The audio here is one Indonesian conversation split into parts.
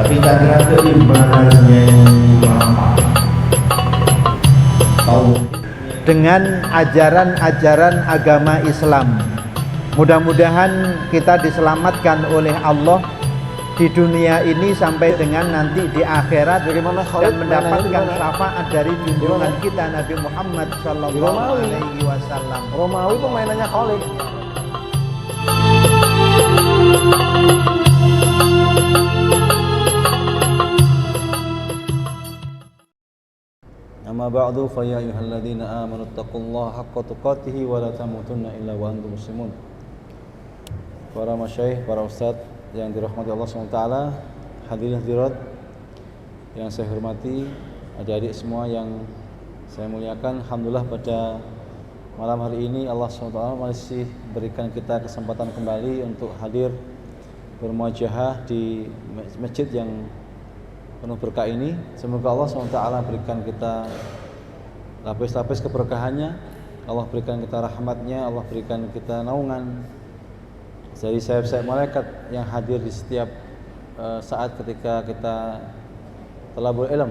Tapi karena keimanannya lemah, dengan ajaran-ajaran agama Islam. Mudah-mudahan kita diselamatkan oleh Allah di dunia ini sampai dengan nanti di akhirat dan mendapatkan syafaat dari junjungan kita Nabi Muhammad sallallahu alaihi wasallam. Romawi itu mainannya Khalid. Amma ba'du fa ya ayyuhalladzina amanu taqullaha haqqa tuqatih wa la tamutunna illa wa antum muslimun. Para masyayikh, para ustadz yang dirahmati Allah SWT, hadirin hadirat yang saya hormati, adik-adik semua yang saya muliakan. Alhamdulillah pada malam hari ini Allah SWT masih berikan kita kesempatan kembali untuk hadir bermuajahah di masjid yang penuh berkah ini. Semoga Allah SWT berikan kita lapis-lapis keberkahannya, Allah berikan kita rahmatnya, Allah berikan kita naungan dari sayap-sayap malaikat yang hadir di setiap saat ketika kita talabul ilm.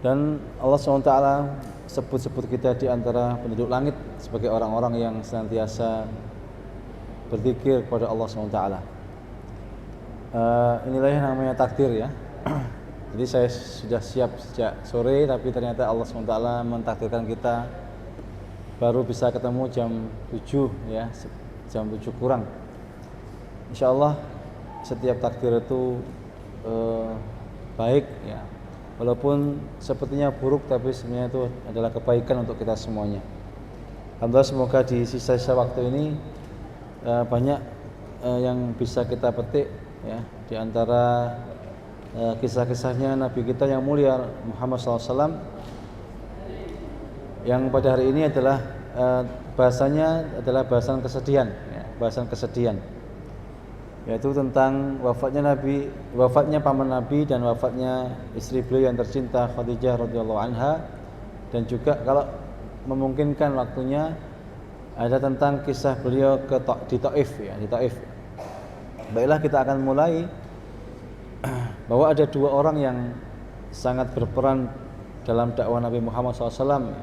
Dan Allah SWT sebut-sebut kita di antara penduduk langit sebagai orang-orang yang senantiasa berzikir kepada Allah SWT. Inilah yang namanya takdir ya. Jadi saya sudah siap sejak sore, tapi ternyata Allah SWT mentakdirkan kita baru bisa ketemu jam 7 ya, jam 7 kurang. Insyaallah setiap takdir itu baik ya. Walaupun sepertinya buruk, tapi sebenarnya itu adalah kebaikan untuk kita semuanya. Alhamdulillah, semoga di sisa-sisa waktu ini banyak yang bisa kita petik ya, di antara kisah-kisahnya Nabi kita yang mulia Muhammad SAW, yang pada hari ini adalah bahasanya adalah bahasan kesedihan ya, bahasan kesedihan, yaitu tentang wafatnya paman Nabi dan wafatnya istri beliau yang tercinta Khadijah radhiyallahu anha. Dan juga kalau memungkinkan waktunya ada tentang kisah beliau di Taif ya, di Taif. Baiklah, kita akan mulai bahwa ada dua orang yang sangat berperan dalam dakwah Nabi Muhammad SAW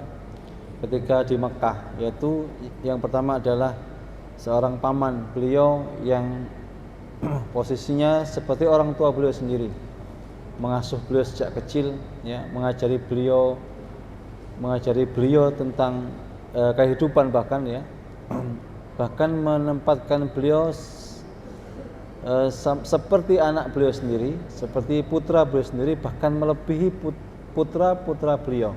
ketika di Mekah, yaitu yang pertama adalah seorang paman beliau yang posisinya seperti orang tua beliau sendiri, mengasuh beliau sejak kecil ya, mengajari beliau tentang kehidupan, bahkan ya, bahkan menempatkan beliau seperti anak beliau sendiri, seperti putra beliau sendiri, bahkan melebihi putra-putra beliau.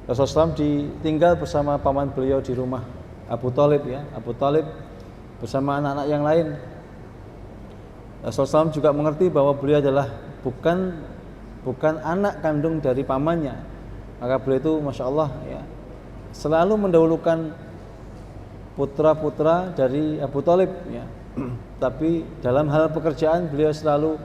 Rasulullah SAW ditinggal bersama paman beliau di rumah Abu Thalib ya, Abu Thalib bersama anak-anak yang lain. Rasulullah SAW juga mengerti bahwa beliau adalah bukan anak kandung dari pamannya, maka beliau itu masya Allah ya, selalu mendahulukan putra-putra dari Abu Thalib ya. Tapi dalam hal pekerjaan beliau selalu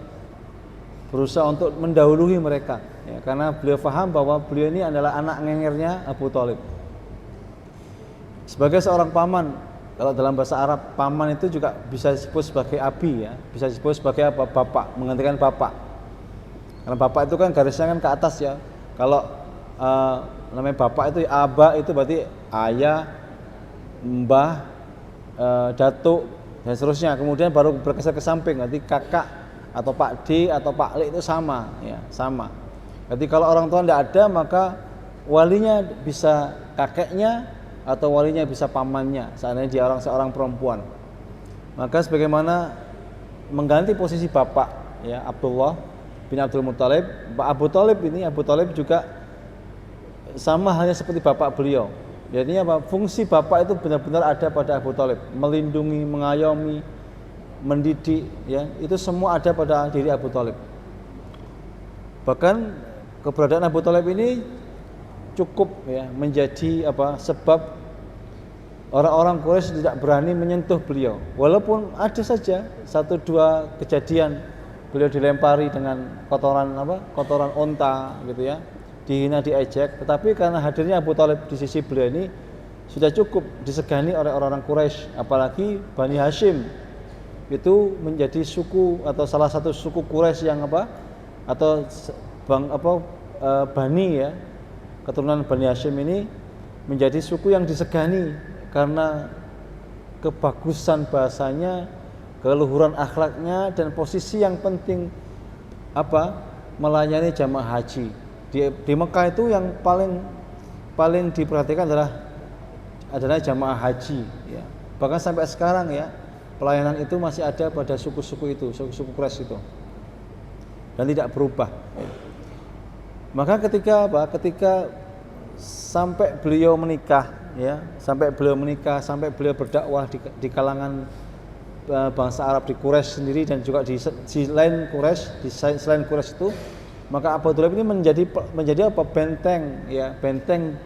berusaha untuk mendahului mereka ya, karena beliau paham bahwa beliau ini adalah anak ngengernya Abu Thalib. Sebagai seorang paman, kalau dalam bahasa Arab paman itu juga bisa disebut sebagai abi ya, bisa disebut sebagai apa? Bapak, menggantikan bapak. Karena bapak itu kan garisnya kan ke atas ya. Kalau namanya bapak itu aba, itu berarti ayah, mbah, datuk dan seterusnya. Kemudian baru bergeser ke samping, nanti kakak atau Pak D atau Pak L itu sama ya, sama. Jadi kalau orang tua tidak ada, maka walinya bisa kakeknya atau walinya bisa pamannya, seandainya dia seorang perempuan. Maka sebagaimana mengganti posisi bapak ya, Abdullah bin Abdul Muthalib, Abu Thalib juga sama halnya seperti bapak beliau. Jadi apa? Fungsi bapak itu benar-benar ada pada Abu Thalib, melindungi, mengayomi, mendidik ya, itu semua ada pada diri Abu Thalib. Bahkan keberadaan Abu Thalib ini cukup ya menjadi sebab orang-orang Quraisy tidak berani menyentuh beliau. Walaupun ada saja satu dua kejadian beliau dilempari dengan kotoran onta gitu ya, dihina, diejek, tetapi karena hadirnya Abu Thalib di sisi beliau ini sudah cukup disegani oleh orang-orang Quraisy, apalagi Bani Hashim itu menjadi suku atau salah satu suku Quraisy yang apa atau Bani ya, keturunan Bani Hashim ini menjadi suku yang disegani karena kebagusan bahasanya, keluhuran akhlaknya, dan posisi yang penting melayani jamaah haji. Di Mekah itu yang paling diperhatikan adalah jamaah haji ya. Bahkan sampai sekarang ya, pelayanan itu masih ada pada suku-suku itu, suku-suku Quraisy itu, dan tidak berubah ya. Maka ketika sampai beliau menikah ya, sampai beliau berdakwah di kalangan bangsa Arab di Quraisy sendiri dan juga di selain Quraisy itu, maka Abu Thalib ini menjadi benteng ya, benteng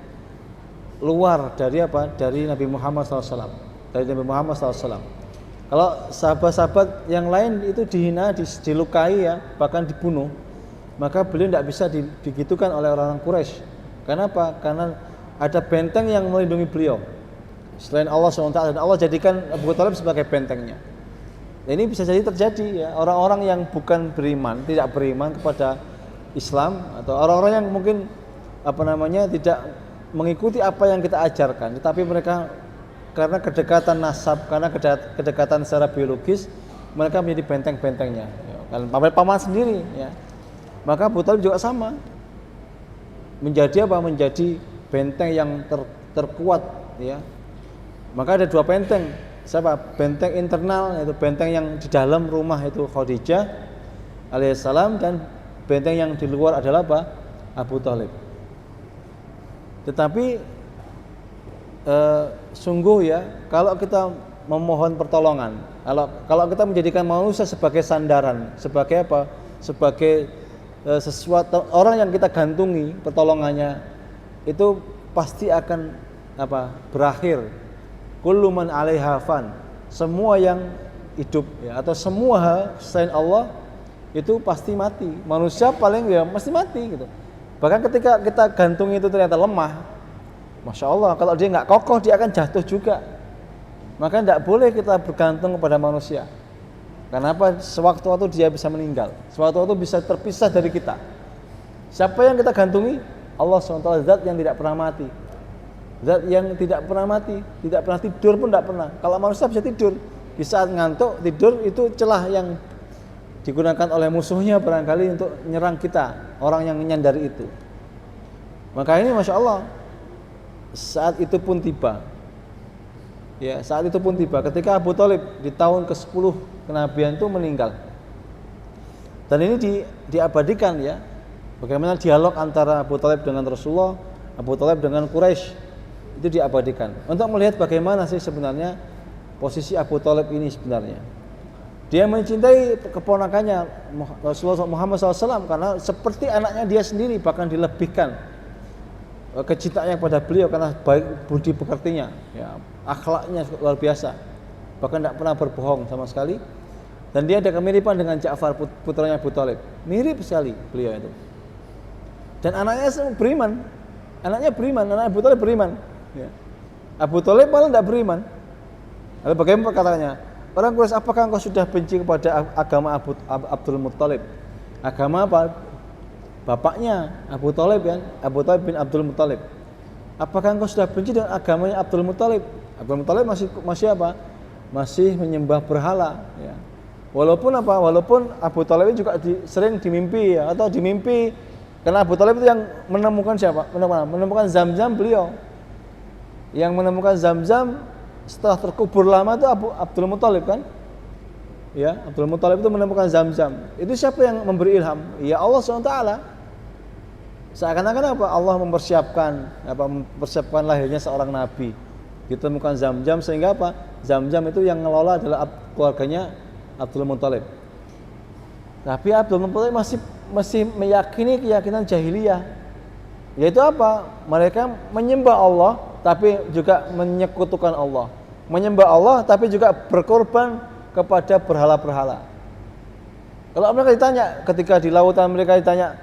luar dari Nabi Muhammad SAW, Kalau sahabat-sahabat yang lain itu dihina, dilukai ya, bahkan dibunuh, maka beliau tidak bisa digitukan oleh orang-orang Quraisy. Kenapa? Karena ada benteng yang melindungi beliau selain Allah SWT, dan Allah jadikan Abu Thalib sebagai bentengnya. Ini bisa jadi terjadi ya, orang-orang yang bukan beriman, tidak beriman kepada Islam, atau orang-orang yang mungkin tidak mengikuti apa yang kita ajarkan, tetapi mereka karena kedekatan nasab, karena kedekatan secara biologis, mereka menjadi benteng-bentengnya ya, paman sendiri ya. Maka Abu Thalib juga sama, menjadi benteng yang terkuat ya. Maka ada dua benteng, benteng internal, yaitu benteng yang di dalam rumah itu Khadijah alaihissalam, dan benteng yang di luar adalah Abu Thalib. Tetapi sungguh ya, kalau kita memohon pertolongan, kalau kita menjadikan manusia sebagai sandaran, sebagai sesuatu orang yang kita gantungi pertolongannya, itu pasti akan berakhir. Kullu man 'alaiha fan, semua yang hidup ya, atau semua hal selain Allah itu pasti mati. Manusia paling ya mesti mati gitu. Bahkan ketika kita gantung itu ternyata lemah, Masya Allah, kalau dia nggak kokoh dia akan jatuh juga. Maka tidak boleh kita bergantung kepada manusia. Karena apa? Sewaktu-waktu dia bisa meninggal, sewaktu-waktu bisa terpisah dari kita. Siapa yang kita gantungi? Allah SWT, zat yang tidak pernah mati, zat yang tidak pernah mati, tidak pernah tidur pun tidak pernah. Kalau manusia bisa tidur, di saat ngantuk tidur itu celah yang digunakan oleh musuhnya barangkali untuk menyerang kita, orang yang menyandari itu. Maka ini Masya Allah, saat itu pun tiba ya, ketika Abu Thalib di tahun ke-10 kenabian itu meninggal. Dan ini diabadikan ya, bagaimana dialog antara Abu Thalib dengan Rasulullah, Abu Thalib dengan Quraisy, itu diabadikan untuk melihat bagaimana sih sebenarnya posisi Abu Thalib ini sebenarnya. Dia mencintai keponakannya Rasulullah Muhammad SAW karena seperti anaknya dia sendiri, bahkan dilebihkan kecintaannya kepada beliau karena baik budi pekertinya ya, akhlaknya luar biasa, bahkan tidak pernah berbohong sama sekali. Dan dia ada kemiripan dengan Ja'far, putranya Abu Thalib, mirip sekali beliau itu. Dan anaknya beriman, anak Abu Thalib beriman ya. Abu Thalib malah tidak beriman. Lalu bagaimana perkataannya? Orang Quraisy, apakah engkau sudah benci kepada agama Abdul Muttalib? Agama apa? Bapaknya Abu Thalib kan, Abu Thalib bin Abdul Muttalib. Apakah engkau sudah benci dengan agamanya Abdul Muttalib? Abdul Muttalib masih apa? Masih menyembah berhala ya. Walaupun Abu Thalib juga sering dimimpi ya, atau dimimpi, karena Abu Thalib itu yang menemukan siapa? Menemukan Zamzam beliau. Yang menemukan Zamzam setelah terkubur lama itu Abdul Muttalib kan? Ya, Abdul Muttalib itu menemukan Zamzam. Itu siapa yang memberi ilham? Ya Allah SWT. Seakan-akan apa? Allah mempersiapkan lahirnya seorang nabi. Ditemukan Zamzam sehingga apa? Zamzam itu yang ngelola adalah keluarganya Abdul Muttalib. Tapi Abdul Muttalib masih meyakini keyakinan jahiliyah. Yaitu apa? Mereka menyembah Allah tapi juga menyekutukan Allah. Menyembah Allah tapi juga berkorban kepada berhala-berhala. Kalau mereka ditanya ketika di lautan, mereka ditanya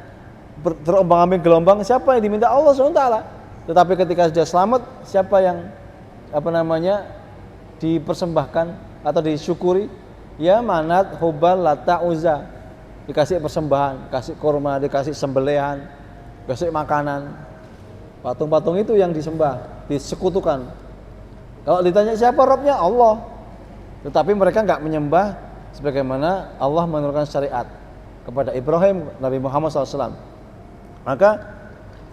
terombang-ambing gelombang, siapa yang diminta? Allah SWT. Tetapi ketika sudah selamat, siapa yang dipersembahkan atau disyukuri? Ya Manat, Hubal, Lata, Uzza. Dikasih persembahan, kasih kurma, dikasih sembelihan, dikasih makanan. Patung-patung itu yang disembah, disekutukan. Kalau ditanya siapa Rabbnya? Allah. Tetapi mereka enggak menyembah sebagaimana Allah menurunkan syariat kepada Ibrahim, Nabi Muhammad SAW. Maka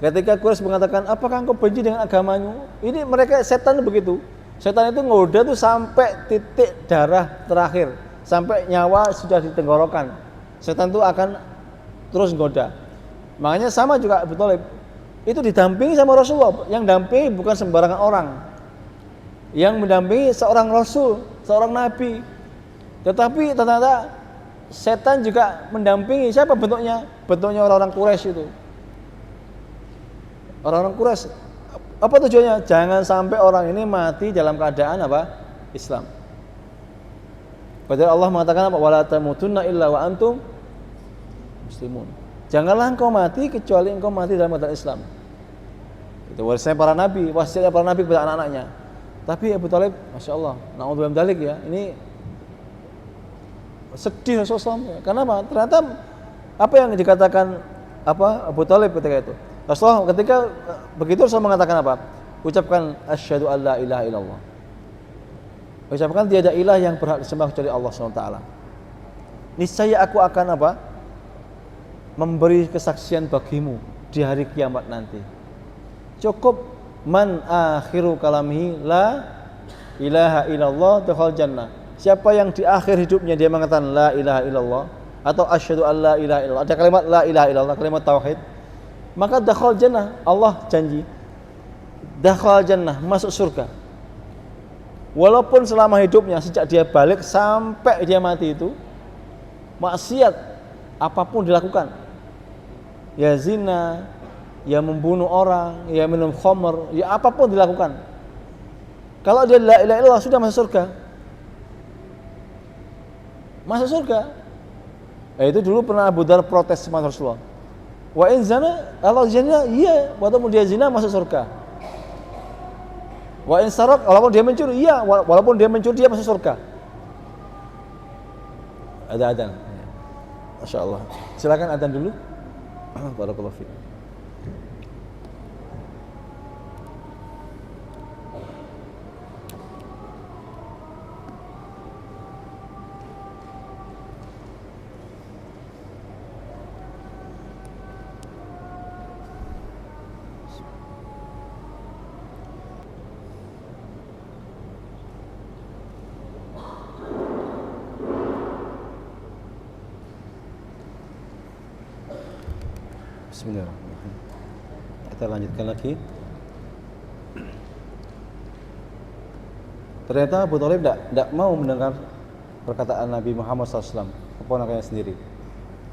ketika Quraisy mengatakan, apakah engkau benci dengan agamamu? Ini mereka setan begitu. Setan itu ngoda tuh sampai titik darah terakhir, sampai nyawa sudah di tenggorokan. Setan itu akan terus ngoda. Makanya sama juga Abu Thalib. Itu didampingi sama Rasulullah. Yang dampingi bukan sembarangan orang. Yang mendampingi seorang Rasul, seorang Nabi. Tetapi ternyata setan juga mendampingi. Siapa bentuknya? Bentuknya orang-orang Quraisy itu. Orang-orang Quraisy. Apa tujuannya? Jangan sampai orang ini mati dalam keadaan apa? Islam. Padahal Allah mengatakan apa? Wala tamutunna illa wa antum muslimun. Janganlah engkau mati kecuali engkau mati dalam keadaan Islam. Itu warisannya para nabi, wasiatnya para nabi kepada anak-anaknya. Tapi Abu Thalib, masya Allah, naudzubillah min dzalik ya, ini sedih Rasulullah. Kenapa? Ternyata apa yang dikatakan apa Abu Thalib ketika itu? Rasulullah ketika begitu Rasulullah mengatakan apa? Ucapkan asyhadu alla ilaha illallah. Ucapkan tiada ilah yang berhak disembah kecuali Allah SWT. Niscaya aku akan apa? Memberi kesaksian bagimu di hari kiamat nanti. Cukup man akhiru kalamihi la ilaha illallah dakhal jannah. Siapa yang di akhir hidupnya dia mengatakan la ilaha illallah atau asyhadu alla ilaha illallah, ada kalimat la ilaha illallah, kalimat tauhid, maka dakhal jannah. Allah janji dakhal jannah, masuk surga. Walaupun selama hidupnya sejak dia balik sampai dia mati itu maksiat apapun dilakukan, ya zina, ya membunuh orang, ya minum khamr, ya apapun dilakukan, kalau dia la ilaha illallah sudah masuk surga. Masuk surga. Itu dulu pernah Abu Dzar protes sama Rasulullah. Wa in zina, Allah zina, iya, walaupun dia zina masuk surga. Wa in sarak, walaupun dia mencuri, iya, walaupun dia mencuri dia masuk surga. Ada adzan. Masya Allah. Silakan adzan dulu. Barakallahu fiik. Bismillahirrahmanirrahim. Kita lanjutkan lagi. Ternyata Abu Thalib tidak mau mendengar perkataan Nabi Muhammad SAW, keponakannya sendiri.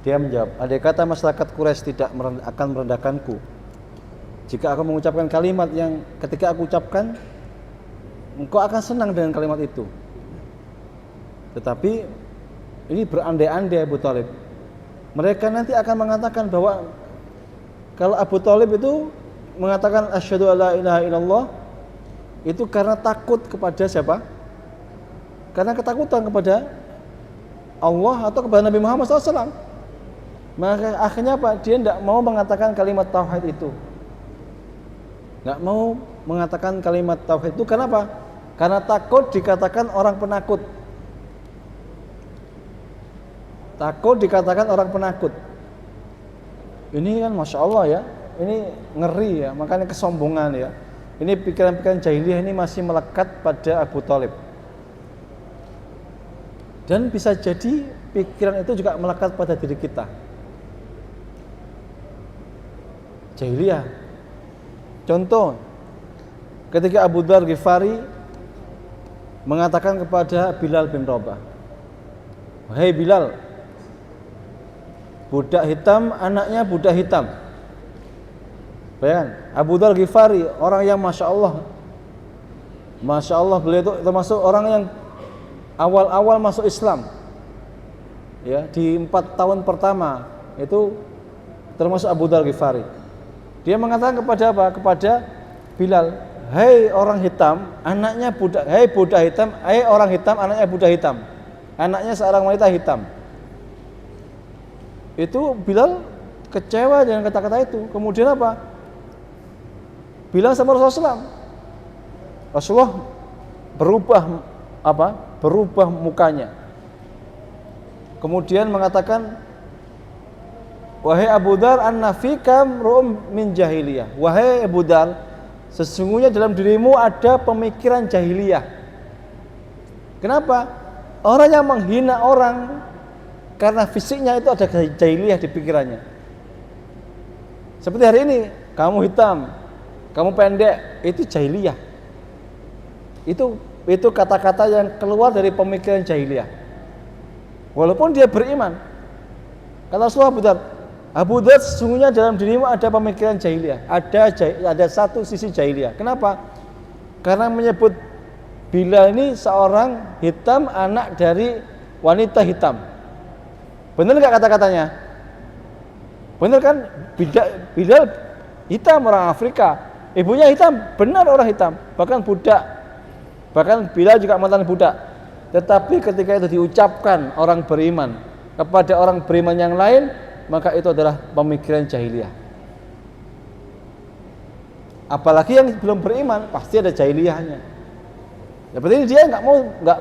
Dia menjawab, andai kata masyarakat Quraisy tidak akan merendahkanku, jika aku mengucapkan kalimat yang ketika aku ucapkan, engkau akan senang dengan kalimat itu. Tetapi ini berandai-andai Abu Thalib. Mereka nanti akan mengatakan bahwa kalau Abu Thalib itu mengatakan asyhadu alla ilaha illallah itu karena takut kepada siapa? Karena ketakutan kepada Allah atau kepada Nabi Muhammad SAW. Maka akhirnya apa? Dia tidak mau mengatakan kalimat tauhid itu. Tidak mau mengatakan kalimat tauhid itu. Kenapa? Karena takut dikatakan orang penakut. Takut dikatakan orang penakut. Ini kan Masya Allah ya, ini ngeri ya, makanya kesombongan ya. Ini pikiran-pikiran jahiliyah ini masih melekat pada Abu Thalib. Dan bisa jadi pikiran itu juga melekat pada diri kita. Jahiliyah. Contoh, ketika Abu Dzar Ghifari mengatakan kepada Bilal bin Rabah, "Hei Bilal, budak hitam anaknya budak hitam." Bayangkan, Abu Dzar Ghifari, orang yang Masya Allah beliau itu termasuk orang yang awal-awal masuk Islam ya, di 4 tahun pertama itu termasuk Abu Dzar Ghifari. Dia mengatakan kepada apa? Kepada Bilal, "Hei orang hitam anaknya budak, hei budak hitam, hei orang hitam anaknya budak hitam." anaknya seorang wanita hitam. Itu Bilal kecewa dengan kata-kata itu. Kemudian apa? Bilang sama Rasulullah. Rasulullah berubah mukanya. Kemudian mengatakan, wahai Abu Dar, anna fika ru'um min jahiliyah. Wahai Abu Dar, sesungguhnya dalam dirimu ada pemikiran jahiliyah. Kenapa? Orang yang menghina orang karena fisiknya itu ada jahiliyah di pikirannya. Seperti hari ini, kamu hitam, kamu pendek, itu jahiliyah. Itu kata-kata yang keluar dari pemikiran jahiliyah. Walaupun dia beriman. Kata Rasulullah, Abu Dar, sesungguhnya dalam dirimu ada pemikiran jahiliyah. Ada satu sisi jahiliyah. Kenapa? Karena menyebut Bilal ini seorang hitam, anak dari wanita hitam. Benar nggak kata-katanya? Benar kan? Bilal hitam, orang Afrika. Ibunya hitam, benar orang hitam. Bahkan budak. Bahkan Bilal juga mantan budak. Tetapi ketika itu diucapkan orang beriman kepada orang beriman yang lain, maka itu adalah pemikiran jahiliyah. Apalagi yang belum beriman, pasti ada jahiliyahnya. Seperti ini dia nggak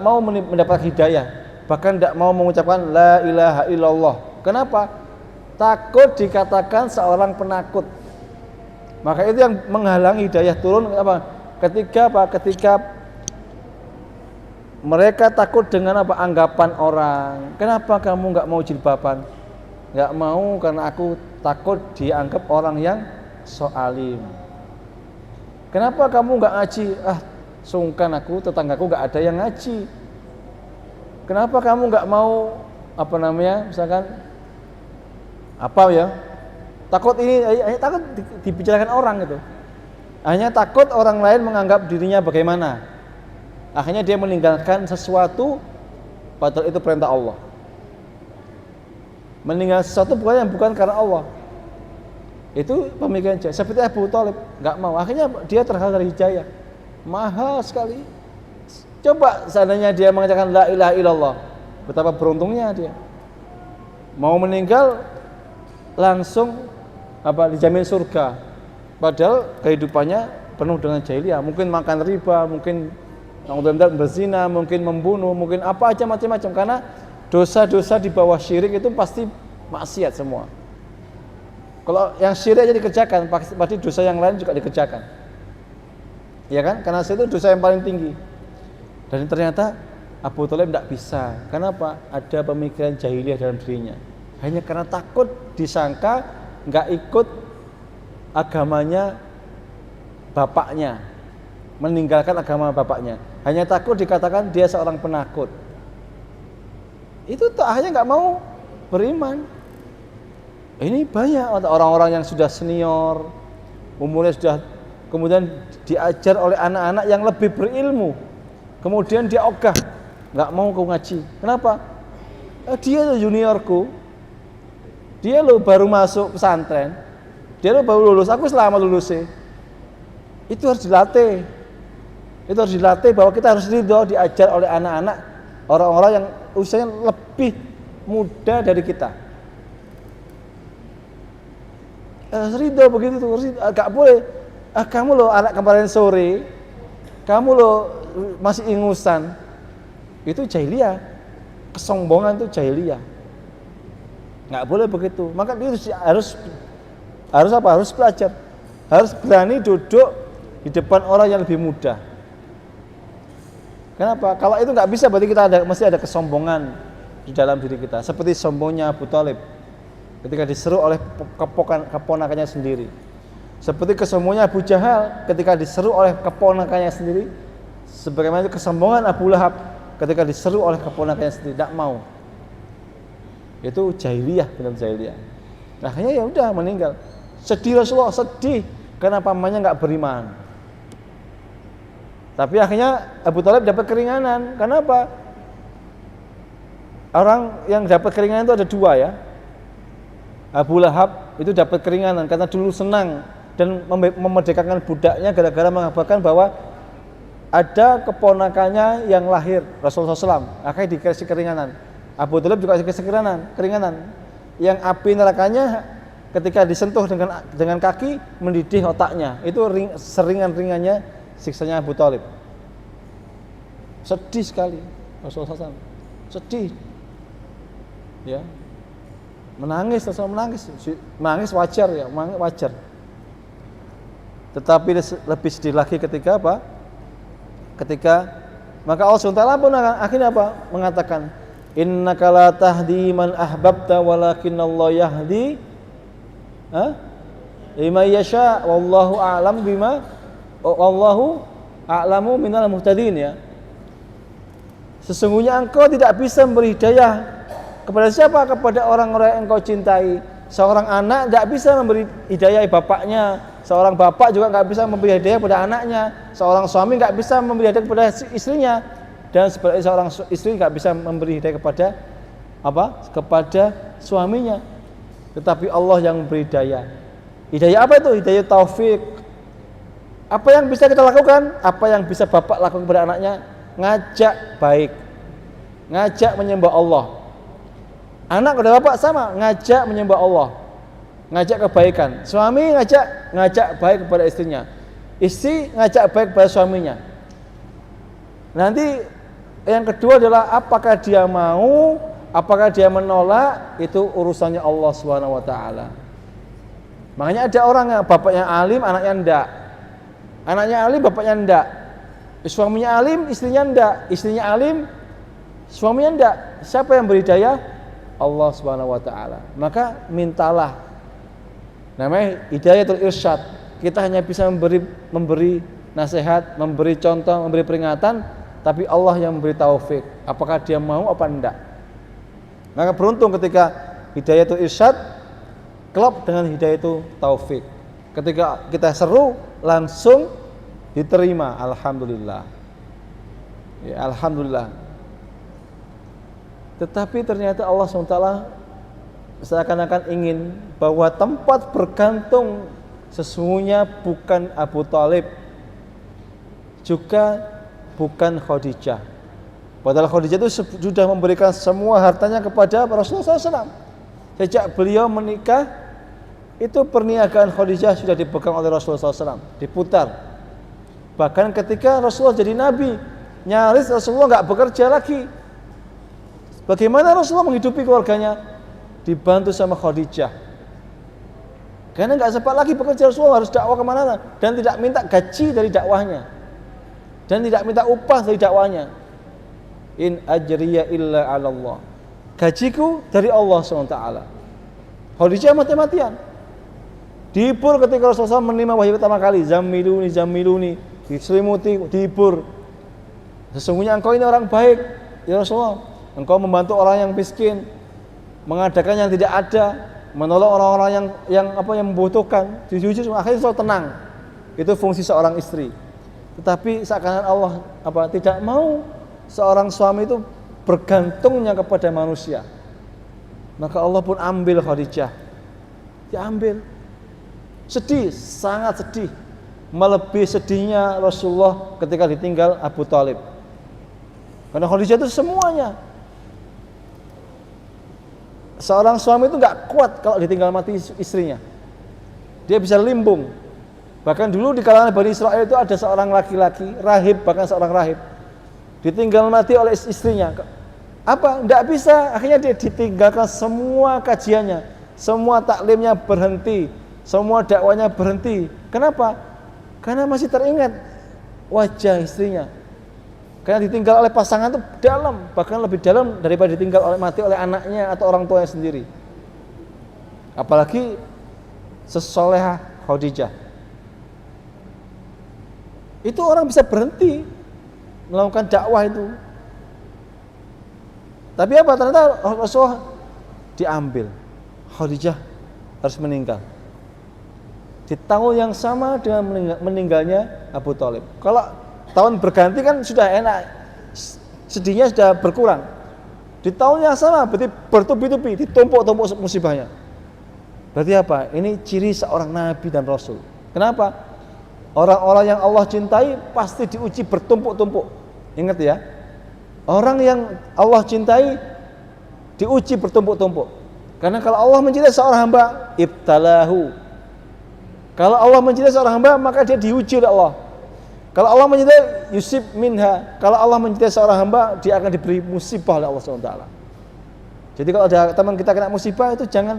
mau mendapat hidayah, bahkan tidak mau mengucapkan la ilaha illallah. Kenapa? Takut dikatakan seorang penakut. Maka itu yang menghalangi hidayah turun. Ketika mereka takut dengan anggapan orang. Kenapa kamu nggak mau jilbaban? Nggak mau karena aku takut dianggap orang yang soalim. Kenapa kamu nggak ngaji? Sungkan aku, tetanggaku nggak ada yang ngaji. Kenapa kamu nggak mau misalkan takut ini, takut dibicarakan orang itu. Hanya takut orang lain menganggap dirinya bagaimana. Akhirnya dia meninggalkan sesuatu padahal itu perintah Allah. Meninggalkan sesuatu bukan karena Allah. Itu pemikiran jahil. Seperti Abu Thalib, nggak mau. Akhirnya dia terhalang dari hidayah. Mahal sekali. Coba seandainya dia mengatakan la ilaha illallah, betapa beruntungnya dia. Mau meninggal langsung dijamin surga. Padahal kehidupannya penuh dengan jahiliyah. Mungkin makan riba, mungkin berzina, mungkin membunuh, mungkin apa aja macam-macam. Karena dosa-dosa di bawah syirik itu pasti maksiat semua. Kalau yang syirik aja dikerjakan, pasti dosa yang lain juga dikerjakan. Ya kan? Karena itu dosa yang paling tinggi. Dan ternyata Abu Thalib tidak bisa. Kenapa? Ada pemikiran jahiliyah dalam dirinya. Hanya karena takut disangka nggak ikut agamanya bapaknya, meninggalkan agama bapaknya. Hanya takut dikatakan dia seorang penakut. Itu akhirnya nggak mau beriman. Ini banyak orang-orang yang sudah senior, umurnya sudah, kemudian diajar oleh anak-anak yang lebih berilmu. Kemudian dia ogah, nggak mau ke ngaji. Kenapa? Dia juniorku, dia baru masuk pesantren, dia baru lulus, aku selamat lulusnya. Itu harus dilatih. Itu harus dilatih bahwa kita harus ridho diajar oleh anak-anak, orang-orang yang usianya lebih muda dari kita. Ridho begitu tuh, gak boleh. Kamu anak kemarin sore, kamu masih ingusan, itu jahiliyah. Kesombongan itu jahiliyah. Nggak boleh begitu. Maka dia harus belajar, harus berani duduk di depan orang yang lebih muda. Kenapa? Kalau itu nggak bisa, berarti mesti ada kesombongan di dalam diri kita. Seperti sombongnya Abu Thalib ketika diseru oleh keponakannya sendiri. Seperti kesombongannya Abu Jahal ketika diseru oleh keponakannya sendiri. Sebagaimana itu kesombongan Abu Lahab ketika diseru oleh keponakannya sendiri, tidak mau. Itu jahiliyah, benar jahiliyah. Akhirnya ya udah meninggal. Sedih Rasulullah, sedih karena pamannya nggak beriman. Tapi akhirnya Abu Thalib dapat keringanan. Kenapa? Orang yang dapat keringanan itu ada dua ya. Abu Lahab itu dapat keringanan karena dulu senang dan memerdekakan budaknya gara-gara mengabarkan bahwa ada keponakannya yang lahir Rasulullah SAW, akhirnya dikasih keringanan. Abu Thalib juga dikasih keringanan. Yang api nerakanya ketika disentuh dengan kaki mendidih otaknya. Itu seringan-ringannya siksanya Abu Thalib. Sedih sekali Rasulullah SAW. Sedih. Ya. Menangis wajar ya, wajar. Tetapi lebih sedih lagi ketika apa? Maka Allah SWT pun akhirnya apa? Mengatakan, innaka la tahdi man ahbabta walakinallahu yahdi liman yasha wallahu a'lamu minal muhtadin ya. Sesungguhnya engkau tidak bisa memberi hidayah kepada siapa? Kepada orang-orang yang engkau cintai. Seorang anak tidak bisa memberi hidayah bapaknya, seorang bapak juga nggak bisa memberi hidayah kepada anaknya, seorang suami nggak bisa memberi hidayah kepada istrinya, dan sebaliknya seorang istri nggak bisa memberi hidayah kepada suaminya. Tetapi Allah yang memberi hidayah. Hidayah apa itu? Hidayah taufik. Apa yang bisa kita lakukan? Apa yang bisa bapak lakukan kepada anaknya? Ngajak baik, ngajak menyembah Allah. Anak kepada bapak sama, ngajak menyembah Allah, ngajak kebaikan. Suami ngajak baik kepada istrinya, istri ngajak baik kepada suaminya. Nanti yang kedua adalah apakah dia mau, apakah dia menolak, itu urusannya Allah SWT. Makanya ada orang yang bapaknya alim, anaknya enggak. Anaknya alim, bapaknya enggak. Suaminya alim, istrinya enggak. Istrinya alim, suaminya enggak. Siapa yang beri hidayah? Allah Subhanahu wa taala. Maka mintalah. Namanya hidayatul irsyad. Kita hanya bisa memberi nasihat, memberi contoh, memberi peringatan, tapi Allah yang memberi taufik. Apakah dia mau apa enggak? Maka beruntung ketika hidayatul irsyad klop dengan hidayatul taufik. Ketika kita seru langsung diterima, alhamdulillah. Ya, alhamdulillah. Tetapi ternyata Allah SWT seakan-akan ingin bahwa tempat bergantung sesungguhnya bukan Abu Thalib, juga bukan Khadijah. Padahal Khadijah itu sudah memberikan semua hartanya kepada Rasulullah SAW. Sejak beliau menikah, itu perniagaan Khadijah sudah dipegang oleh Rasulullah SAW, diputar. Bahkan ketika Rasulullah jadi Nabi, nyaris Rasulullah nggak bekerja lagi. Bagaimana Rasulullah menghidupi keluarganya? Dibantu sama Khadijah. Karena nggak sempat lagi bekerja, Rasulullah harus dakwah kemana-mana dan tidak minta gaji dari dakwahnya dan tidak minta upah dari dakwahnya. In ajriya illa 'ala Allah. Gajiku dari Allah SWT. Khadijah mati-matian. Dihibur ketika Rasulullah menerima wahyu pertama kali, zamiluni, diselimuti, dihibur. Sesungguhnya engkau ini orang baik, ya Rasulullah. Engkau membantu orang yang miskin, mengadakan yang tidak ada, menolong orang-orang yang membutuhkan. Jujur akhirnya selalu tenang. Itu fungsi seorang istri. Tetapi seakan Allah tidak mau seorang suami itu bergantungnya kepada manusia. Maka Allah pun ambil Khadijah. Diambil. Sedih, sangat sedih. Melebihi sedihnya Rasulullah ketika ditinggal Abu Thalib. Karena Khadijah itu semuanya. Seorang suami itu nggak kuat kalau ditinggal mati istrinya. Dia bisa limbung. Bahkan dulu di kalangan Bani Israel itu ada seorang laki-laki, rahib, bahkan seorang rahib, ditinggal mati oleh istrinya. Apa? Nggak bisa. Akhirnya dia ditinggalkan semua kajiannya, semua taklimnya berhenti, semua dakwanya berhenti. Kenapa? Karena masih teringat wajah istrinya. Karena ditinggal oleh pasangan itu dalam, bahkan lebih dalam daripada ditinggal mati oleh anaknya atau orang tuanya sendiri. Apalagi sesolehah Khadijah. Itu orang bisa berhenti melakukan dakwah itu. Tapi apa? Ternyata Rasulullah diambil. Khadijah harus meninggal. Di tahun yang sama dengan meninggalnya Abu Thalib. Kalau tahun berganti kan sudah enak, sedihnya sudah berkurang. Di tahun yang sama berarti bertubi-tubi, ditumpuk-tumpuk musibahnya. Berarti apa? Ini ciri seorang nabi dan rasul. Kenapa? Orang-orang yang Allah cintai pasti diuji bertumpuk-tumpuk. Ingat ya. Orang yang Allah cintai diuji bertumpuk-tumpuk. Karena kalau Allah mencintai seorang hamba, ibtalahu. Kalau Allah mencintai seorang hamba, maka dia diuji oleh Allah. Kalau Allah mencintai yusib minha. Kalau Allah mencintai seorang hamba, dia akan diberi musibah oleh Allah SWT. Jadi kalau ada teman kita kena musibah, itu jangan,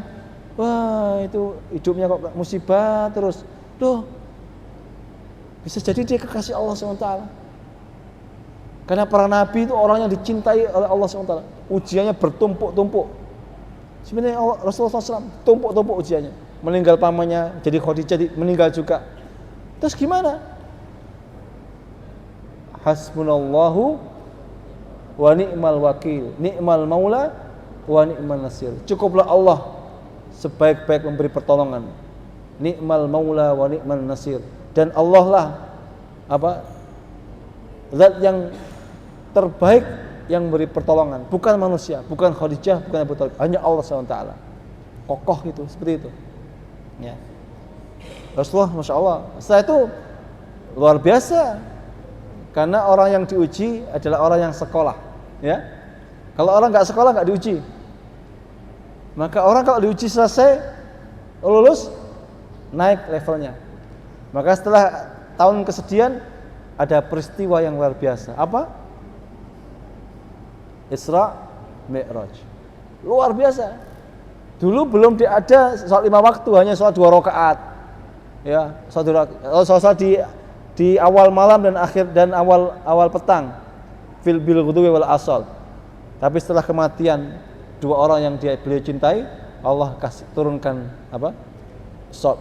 wah itu hidupnya kok musibah terus. Duh, bisa jadi dia kekasih Allah SWT. Karena para nabi itu orang yang dicintai oleh Allah SWT. Ujiannya bertumpuk-tumpuk. Sebenarnya Rasulullah SAW tumpuk-tumpuk ujiannya. Meninggal pamannya, jadi Khadijah meninggal juga. Terus gimana? Hasbunallahu wa ni'mal wakil, ni'mal maula wa ni'mal nasir. Cukuplah Allah sebaik-baik memberi pertolongan. Ni'mal maula wa ni'mal nasir. Dan Allah lah zat yang terbaik yang beri pertolongan, bukan manusia, bukan Khadijah, bukan Abu Thalib, hanya Allah SWT. Kokoh gitu, seperti itu. Ya. Rasulullah, masya Allah. Setelah itu luar biasa, karena orang yang diuji adalah orang yang sekolah. Ya. Kalau orang nggak sekolah nggak diuji. Maka orang kalau diuji selesai, lulus, naik levelnya. Maka setelah tahun kesedihan ada peristiwa yang luar biasa. Apa? Isra Mi'raj. Luar biasa. Dulu belum ada sholat 5 waktu, hanya sholat 2 rakaat. Ya, sholat di awal malam dan akhir dan awal petang. Fil bil ghudwi wal asal. Tapi setelah kematian dua orang yang beliau cintai, Allah turunkan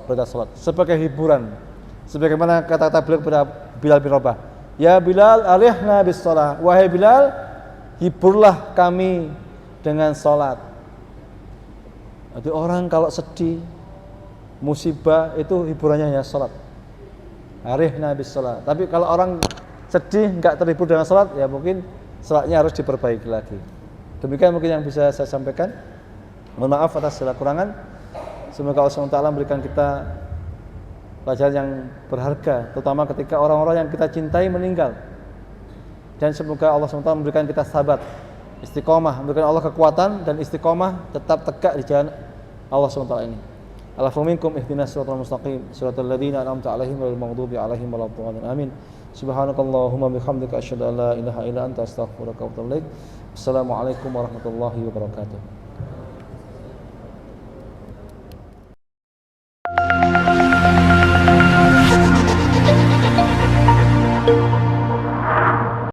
perintah sholat sebagai hiburan. Sebagaimana kata-kata beliau kepada Bilal bin Rabah, "Ya Bilal, arihna bis shalah." Wahai Bilal, hiburlah kami dengan sholat. Jadi orang kalau sedih, musibah, itu hiburannya hanya sholat. Arihna bis shalah. Tapi kalau orang sedih nggak terhibur dengan sholat, ya mungkin sholatnya harus diperbaiki lagi. Demikian mungkin yang bisa saya sampaikan. Mohon maaf atas segala kurangan. Semoga Allah SWT memberikan kita pelajaran yang berharga, terutama ketika orang-orang yang kita cintai meninggal. Dan semoga Allah SWT memberikan kita sahabat, istiqomah, memberikan Allah kekuatan dan istiqomah tetap tegak di jalan Allah SWT ini. Alafu minkum ihdinas siratal mustaqim, siratal ladzina an'amta 'alaihim ghairil maghdubi 'alaihim waladdallin. Amin. Subhanakallahumma bihamdika asyhadu an la ilaha illa anta astaghfiruka wa atubu ilaik. Assalamualaikum warahmatullahi wabarakatuh.